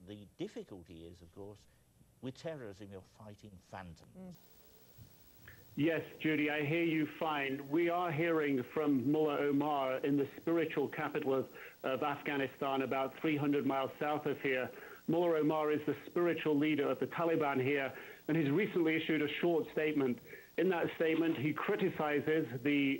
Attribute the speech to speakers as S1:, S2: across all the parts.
S1: the difficulty is, of course, with terrorism, you're fighting phantoms.
S2: Yes, Judy, I hear you fine. We are hearing from Mullah Omar in the spiritual capital of Afghanistan, about 300 miles south of here. Mullah Omar is the spiritual leader of the Taliban here, and he's recently issued a short statement. In that statement, he criticizes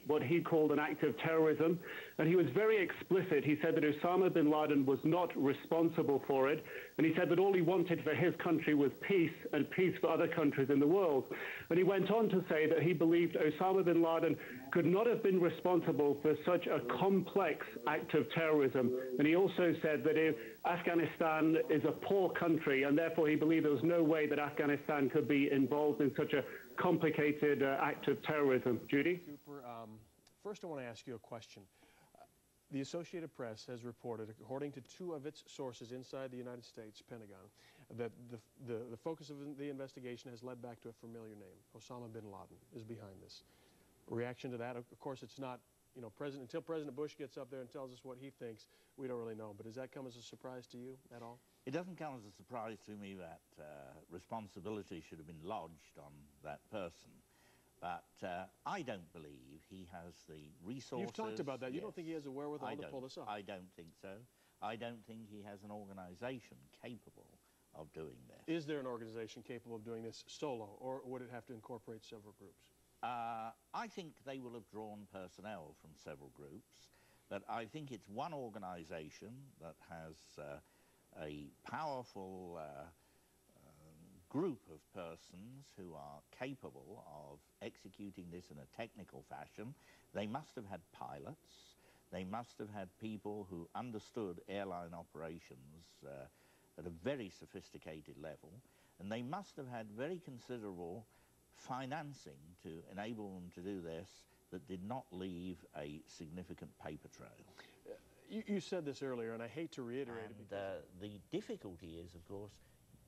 S2: what he called an act of terrorism, and he was very explicit. He said that Osama bin Laden was not responsible for it, and he said that all he wanted for his country was peace and peace for other countries in the world. And he went on to say that he believed Osama bin Laden could not have been responsible for such a complex act of terrorism. And he also said that if Afghanistan is a poor country, and therefore he believed there was no way that Afghanistan could be involved in such a complicated act of terrorism. Judy?
S3: Cooper, first I want to ask you a question. The Associated Press has reported, according to two of its sources inside the United States, Pentagon, that the focus of the investigation has led back to a familiar name. Osama bin Laden is behind this. Reaction to that? Of course, it's not, you know, until President Bush gets up there and tells us what he thinks, we don't really know. But does that come as a surprise to you at all?
S1: It doesn't come as a surprise to me that responsibility should have been lodged on that person. But I don't believe he has the resources.
S3: You've talked about that.
S1: Yes.
S3: You don't think he has the wherewithal to pull this off?
S1: I don't think so. I don't think he has an organization capable of doing this.
S3: Is there an organization capable of doing this solo, or would it have to incorporate several groups?
S1: I think they will have drawn personnel from several groups, but I think it's one organization that has a powerful group of persons who are capable of executing this in a technical fashion. They must have had pilots. They must have had people who understood airline operations at a very sophisticated level, and they must have had very considerable financing to enable them to do this that did not leave a significant paper trail.
S3: You said this earlier, and I hate to reiterate it.
S1: The difficulty is, of course,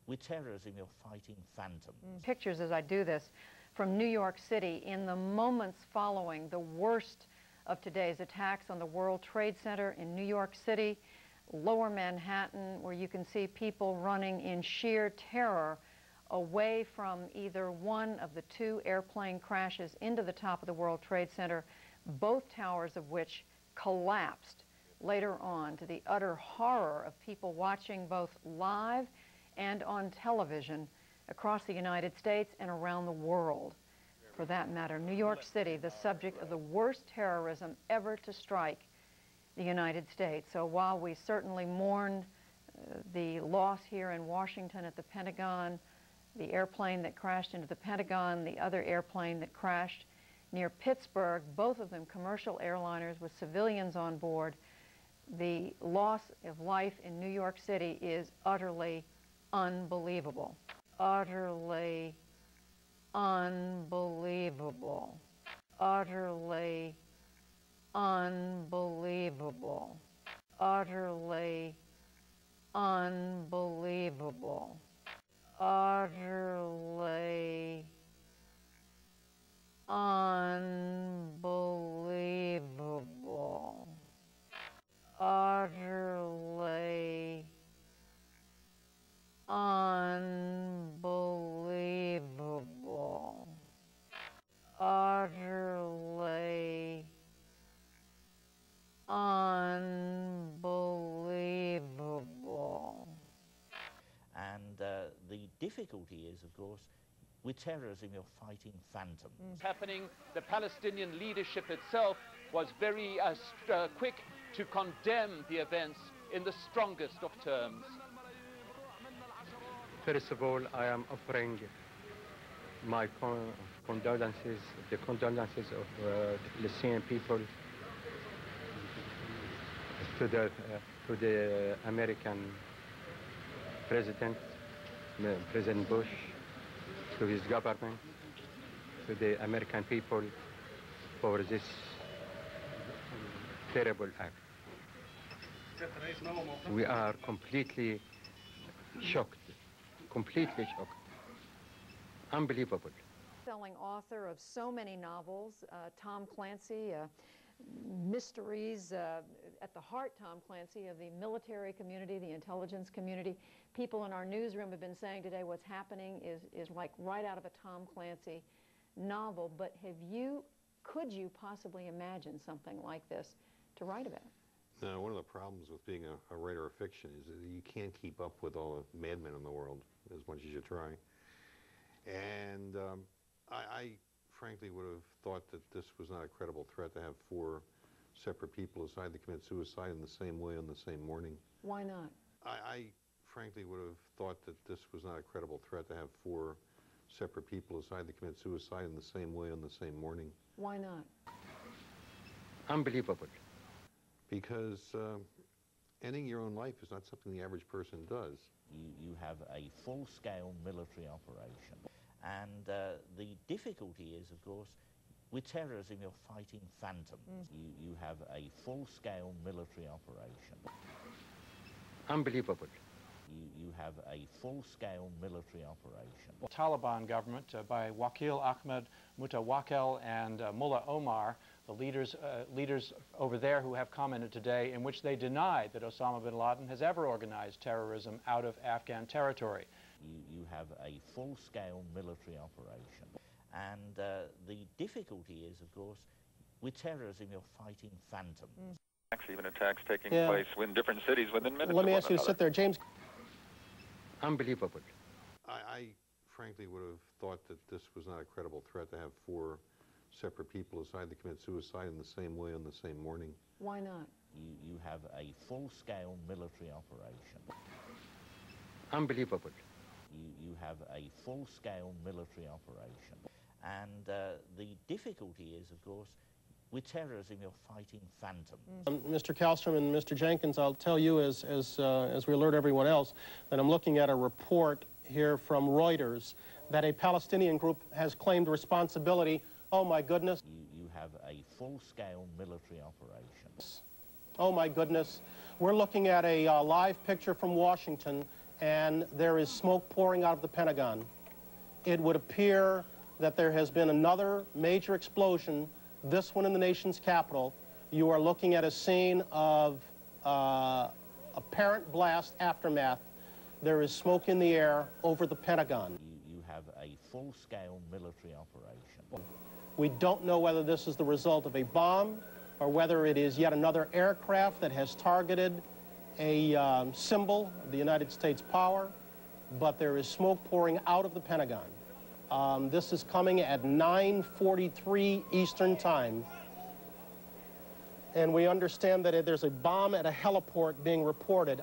S1: with terrorism, you're fighting phantoms.
S4: Pictures as I do this from New York City in the moments following the worst of today's attacks on the World Trade Center in New York City, Lower Manhattan, where you can see people running in sheer terror away from either one of the two airplane crashes into the top of the World Trade Center, both towers of which collapsed later on, to the utter horror of people watching both live and on television across the United States and around the world, for that matter. New York City, the subject of the worst terrorism ever to strike the United States. So while we certainly mourn the loss here in Washington at the Pentagon, the airplane that crashed into the Pentagon, the other airplane that crashed near Pittsburgh, both of them commercial airliners with civilians on board, the loss of life in New York City is utterly unbelievable. Utterly unbelievable. Utterly unbelievable. Utterly unbelievable. Utterly unbelievable. Utterly unbelievable. Utterly unbelievable.
S1: And the difficulty is, of course, with terrorism, you're fighting phantoms.
S5: Happening, the Palestinian leadership itself was very quick to condemn the events in the strongest of terms.
S6: First of all, I am offering my condolences, the condolences of the Palestinian people to the American President Bush, to his government, to the American people for this terrible act. We are completely shocked, unbelievable.
S4: Selling author of so many novels, Tom Clancy, mysteries, at the heart, Tom Clancy, of the military community, the intelligence community. People in our newsroom have been saying today what's happening is like right out of a Tom Clancy novel. But could you possibly imagine something like this to write about?
S7: No, one of the problems with being a writer of fiction is that you can't keep up with all the madmen in the world as much as you try. And I frankly would have thought that this was not a credible threat to have 4 separate people decide to commit suicide in the same way on the same morning.
S4: Why not?
S7: I frankly would have thought that this was not a credible threat to have 4 separate people decide to commit suicide in the same way on the same morning.
S4: Why not?
S6: Unbelievable.
S7: Because ending your own life is not something the average person does.
S1: You have a full-scale military operation. And the difficulty is, of course, with terrorism, you're fighting phantoms. You have a full-scale military operation.
S6: Unbelievable.
S1: You have a full-scale military operation.
S8: The Taliban government by Wakil Ahmed Mutawakkil and Mullah Omar, the leaders over there who have commented today, in which they denied that Osama bin Laden has ever organized terrorism out of Afghan territory.
S1: You have a full-scale military operation. And the difficulty is, of course, with terrorism, you're fighting phantoms.
S9: Even attacks taking place in different cities within minutes.
S10: Let me ask you to sit there, James.
S6: Unbelievable.
S7: I frankly would have thought that this was not a credible threat to have 4 separate people decide to commit suicide in the same way on the same morning.
S4: Why not?
S1: You have a full-scale military operation.
S6: Unbelievable.
S1: You have a full-scale military operation. And the difficulty is, of course, with terrorism, you're fighting phantoms.
S10: Mr. Kallstrom and Mr. Jenkins, I'll tell you, as we alert everyone else, that I'm looking at a report here from Reuters that a Palestinian group has claimed responsibility. Oh, my goodness.
S1: You have a full-scale military operation.
S10: Oh, my goodness. We're looking at a live picture from Washington, and there is smoke pouring out of the Pentagon. It would appear that there has been another major explosion, this one in the nation's capital. You are looking at a scene of apparent blast aftermath. There is smoke in the air over the Pentagon.
S1: You have a full-scale military operation.
S10: We don't know whether this is the result of a bomb or whether it is yet another aircraft that has targeted a symbol of the United States power, but there is smoke pouring out of the Pentagon. This is coming at 9:43 Eastern Time. And we understand that there's a bomb at a heliport being reported.